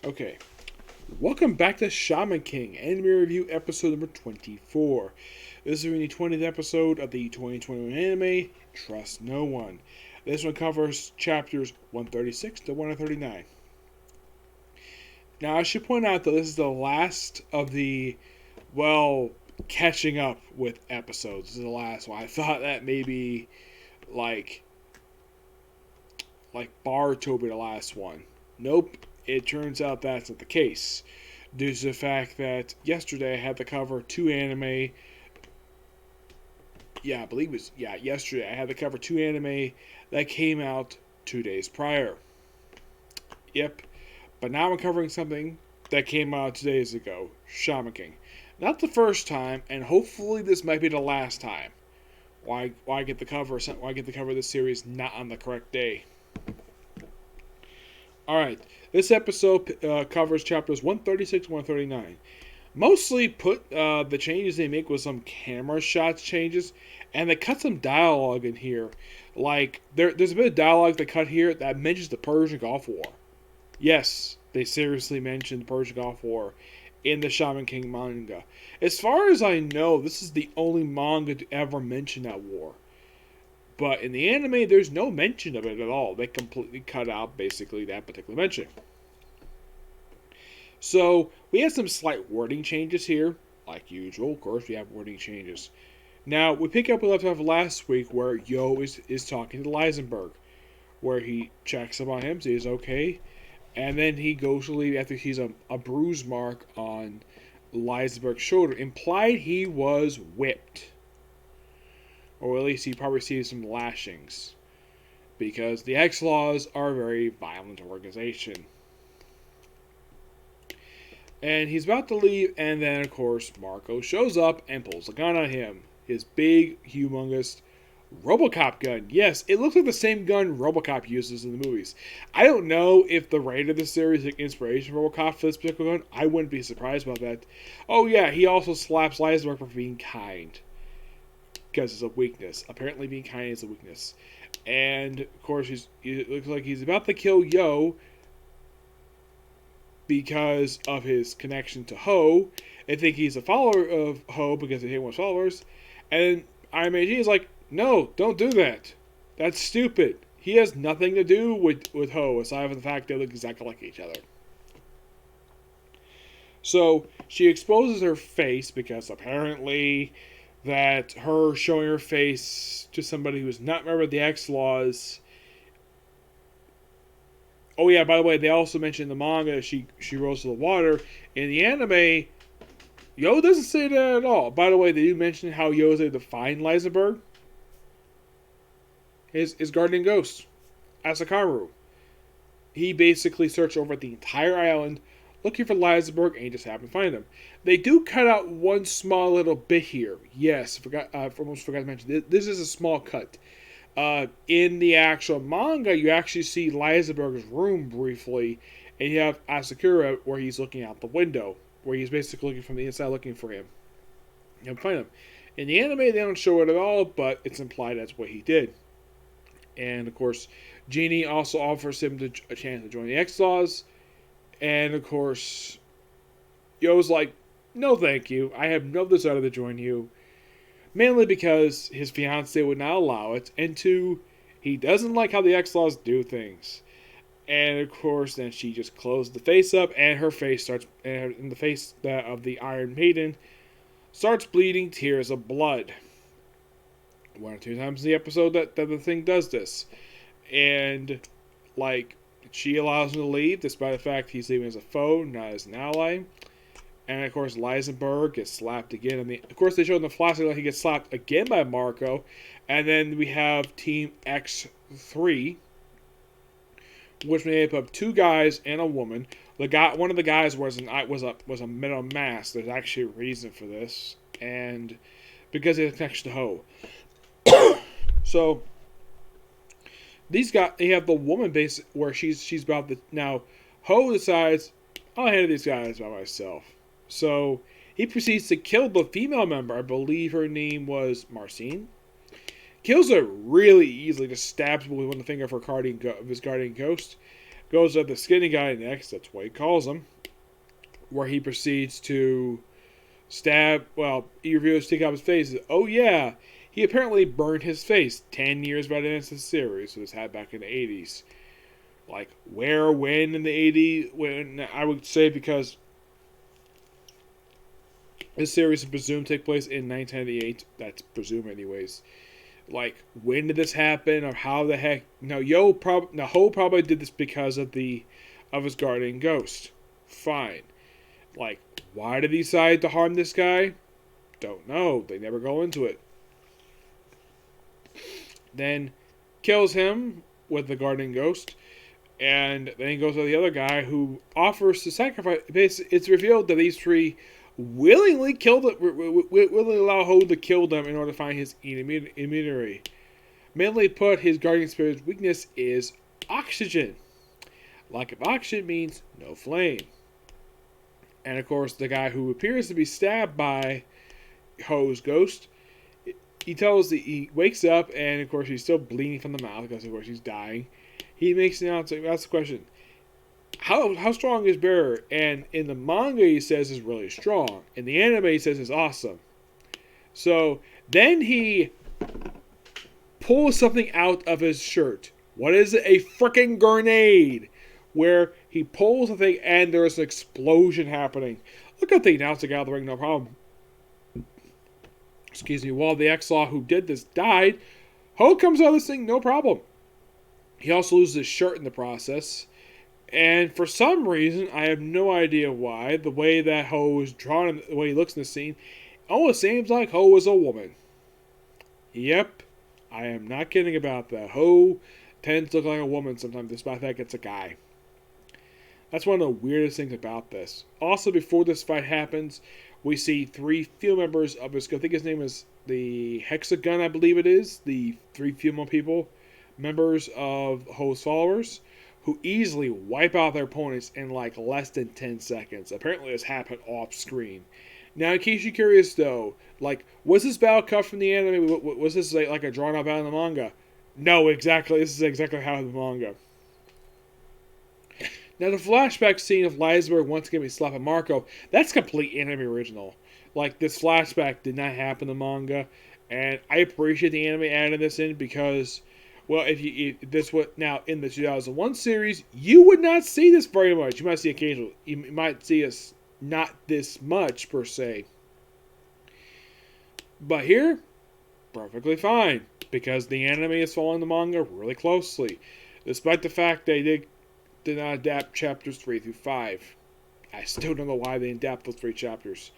Okay, welcome back to Shaman King Anime Review episode number 24. This is the 20th episode of the 2021 anime Trust No One. This one covers chapters 136 to 139. Now, I should point out that this is the last of the, well, catching up with episodes. This is the last one. I thought that maybe, like, Baruto will be the last one. Nope, it turns out that's not the case. Due to the fact that yesterday I had to cover two anime. Yeah, I believe it was. Yeah, yesterday I had to cover two anime that came out 2 days prior. Yep, but now I'm covering something that came out 2 days ago Shaman King. Not the first time, and hopefully this might be the last time. Why get the cover? Why get to cover this series not on the correct day? Alright, this episode covers chapters 136 139. Mostly put the changes they make with some camera shots changes, and they cut some dialogue in here. Like, there's a bit of dialogue they cut here that mentions the Persian Gulf War. Yes, they seriously mentioned the Persian Gulf War in the Shaman King manga. As far as I know, this is the only manga to ever mention that war. But in the anime, there's no mention of it at all. They completely cut out basically that particular mention. So we have some slight wording changes here. Like usual, of course, we have wording changes. Now, we pick up where we left off last week where Yo is talking to Lisenberg, where he checks up on him, says he's okay, and then he goes to leave after he sees a bruise mark on Lisenberg's shoulder. Implied he was whipped. Or at least he probably received some lashings. Because the X-Laws are a very violent organization. And he's about to leave, and then, of course, Marco shows up and pulls a gun on him. His big, humongous Robocop gun. Yes, it looks like the same gun Robocop uses in the movies. I don't know if the writer of the series took inspiration from Robocop for this particular gun. I wouldn't be surprised about that. Oh yeah, he also slaps Leisberg for being kind. Because it's a weakness. Apparently being kind is a weakness. And, of course, it looks like he's about to kill Yo because of his connection to Ho. They think he's a follower of Ho because he wants followers. And Iron Man G is like, no, don't do that. That's stupid. He has nothing to do with Ho, aside from the fact they look exactly like each other. So, she exposes her face because apparently that her showing her face to somebody who's not a member of the X-Laws. Oh yeah, by the way, they also mentioned in the manga she rose to the water. In the anime, Yo doesn't say that at all. By the way, they do mention how Yo is able to find Lisenberg. His guardian ghost, Asakaru. He basically searched over the entire island looking for Lisenberg and he just happened to find him. They do cut out one small little bit here. Yes, almost forgot to mention. This is a small cut. In the actual manga, you actually see Lisenberg's room briefly, and you have Asakura where he's looking out the window, where he's basically looking from the inside looking for him. You find him. In the anime, they don't show it at all, but it's implied that's what he did. And of course, Genie also offers him a chance to join the X-Laws. And of course, Yo's like, no thank you, I have no desire to join you. Mainly because his fiancée would not allow it, and two, he doesn't like how the X-Laws do things. And of course, then she just closed the face up, and her face starts, and the face of the Iron Maiden starts bleeding tears of blood. One or two times in the episode that the thing does this. And, like, she allows him to leave, despite the fact he's leaving as a foe, not as an ally. And of course, Lisenberg gets slapped again. Of course, they show in the flashback that he gets slapped again by Marco. And then we have Team X3, which made up of two guys and a woman. One of the guys was a metal mask. There's actually a reason for this, and because he has a connection to Ho. So these guys, they have the woman base where she's about to now. Ho decides, I'll handle these guys by myself. So he proceeds to kill the female member. I believe her name was Marcine. Kills her really easily. Just stabs her with one finger of his guardian ghost. Goes at the skinny guy next, that's what he calls him, where he proceeds to stab, well, he reveals take off his face. Oh yeah, he apparently burned his face 10 years by the end of the series, so this happened back in the 80s. Like, where, when in the 80s? When, I would say because this series is presumed to take place in 1998. That's presumed anyways. Like, when did this happen, or how the heck? Now, Ho probably did this because of his guardian ghost. Fine. Like, why did he decide to harm this guy? Don't know. They never go into it. Then kills him with the guardian ghost, and then he goes to the other guy who offers to sacrifice. It's revealed that these three willingly allow Ho to kill them in order to find his immunity. Mainly put, his guardian spirit's weakness is oxygen. Lack of oxygen means no flame. And of course, the guy who appears to be stabbed by Ho's ghost, he wakes up, and of course he's still bleeding from the mouth because of course he's dying. He makes an announcement. That's the question. How strong is Bearer? And in the manga he says is really strong. In the anime he says is awesome. So then he pulls something out of his shirt. What is it? A freaking grenade. Where he pulls the thing and there's an explosion happening. Look at the announcer guy out of the ring, no problem. Excuse me, while the X-Law who did this died, Ho comes out of this thing, no problem. He also loses his shirt in the process. And for some reason, I have no idea why, the way that Ho is drawn, the way he looks in the scene, almost seems like Ho is a woman. Yep, I am not kidding about that. Ho tends to look like a woman sometimes, despite the fact it's a guy. That's one of the weirdest things about this. Also, before this fight happens, we see three female members of his, I think his name is the Hexagon, I believe it is. The three female people, members of Ho's followers, who easily wipe out their opponents in like less than 10 seconds. Apparently this happened off screen. Now, in case you're curious though, like, was this battle cut from the anime? Was this like a drawn out battle in the manga? No, exactly. This is exactly how the manga. Now, the flashback scene of Leisberg once again being slapped at Marco, that's complete anime original. Like, this flashback did not happen in the manga, and I appreciate the anime adding this in because, well, if this was now in the 2001 series, you would not see this very much. You might see occasional. You might see us not this much per se, but here, perfectly fine because the anime is following the manga really closely, despite the fact they did not adapt chapters 3 through 5. I still don't know why they didn't adapt those 3 chapters.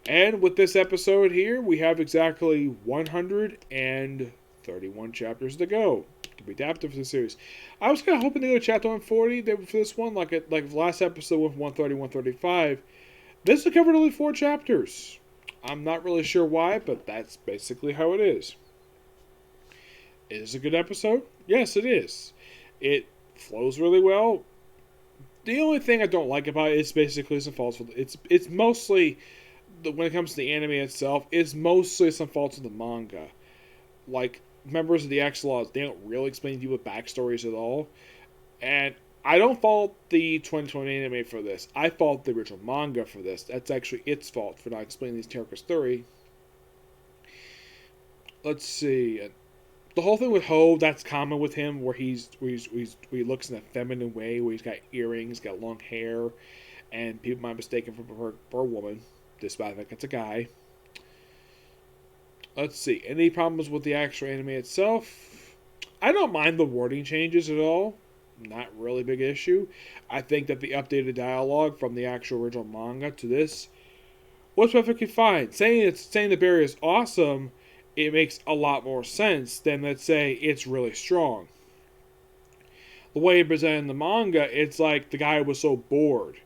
And with this episode here, we have exactly 131 chapters to go to be adapted for the series. I was kind of hoping to go to chapter 140 for this one, like the last episode with 130, 135. This will cover only 4 chapters. I'm not really sure why, but that's basically how it is. Is it a good episode? Yes, it is. It flows really well. The only thing I don't like about it is basically some faults. It's mostly, when it comes to the anime itself, it's mostly some faults of the manga. Like, members of the X-Laws, they don't really explain to you with backstories at all. And I don't fault the 2020 anime for this. I fault the original manga for this. That's actually its fault for not explaining these characters' story. Let's see. The whole thing with Ho, that's common with him, where he looks in a feminine way, where he's got earrings, got long hair, and people might mistake him for a woman, despite the fact it's a guy. Let's see, any problems with the actual anime itself? I don't mind the wording changes at all. Not really big issue. I think that the updated dialogue from the actual original manga to this was perfectly fine. Saying the barrier is awesome, it makes a lot more sense than, let's say, it's really strong. The way it presented in the manga, it's like the guy was so bored.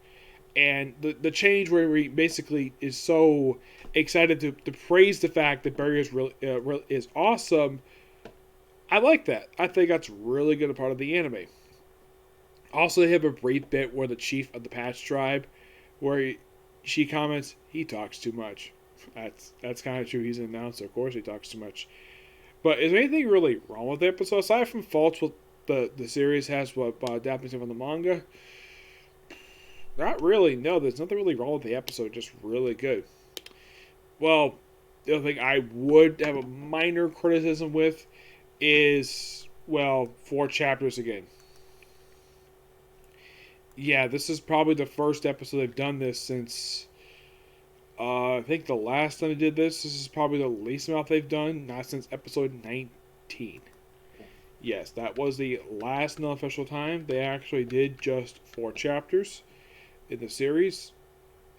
And the change where he basically is so excited to praise the fact that Barry is awesome, I like that. I think that's really good a part of the anime. Also, they have a brief bit where the chief of the Patch tribe, where she comments, he talks too much. That's kind of true. He's an announcer. Of course he talks too much. But is there anything really wrong with the episode? Aside from faults with the series has what adapting from the manga. Not really. No, there's nothing really wrong with the episode. Just really good. Well, the other thing I would have a minor criticism with is, well, 4 chapters again. Yeah, this is probably the first episode they've done this since. I think the last time they did this, this is probably the least amount they've done, not since episode 19. Yes, that was the last non-official time they actually did just 4 chapters in the series.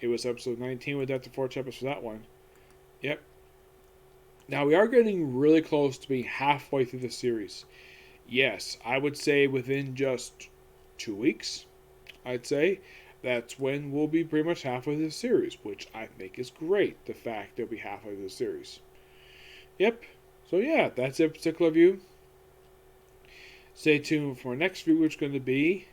It was episode 19 with that the 4 chapters for that one. Yep. Now we are getting really close to being halfway through the series. Yes, I would say within just 2 weeks, I'd say that's when we'll be pretty much halfway through the series, which I think is great. The fact they'll be halfway through the series. Yep. So yeah, that's a particular view. Stay tuned for our next view, which is going to be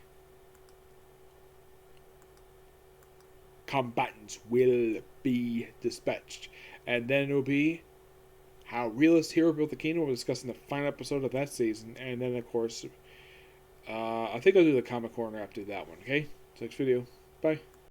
combatants will be dispatched, and then it'll be how Realist Hero built the kingdom. We'll discuss in the final episode of that season, and then of course, I think I'll do the comic corner after that one. Okay, so next video, bye.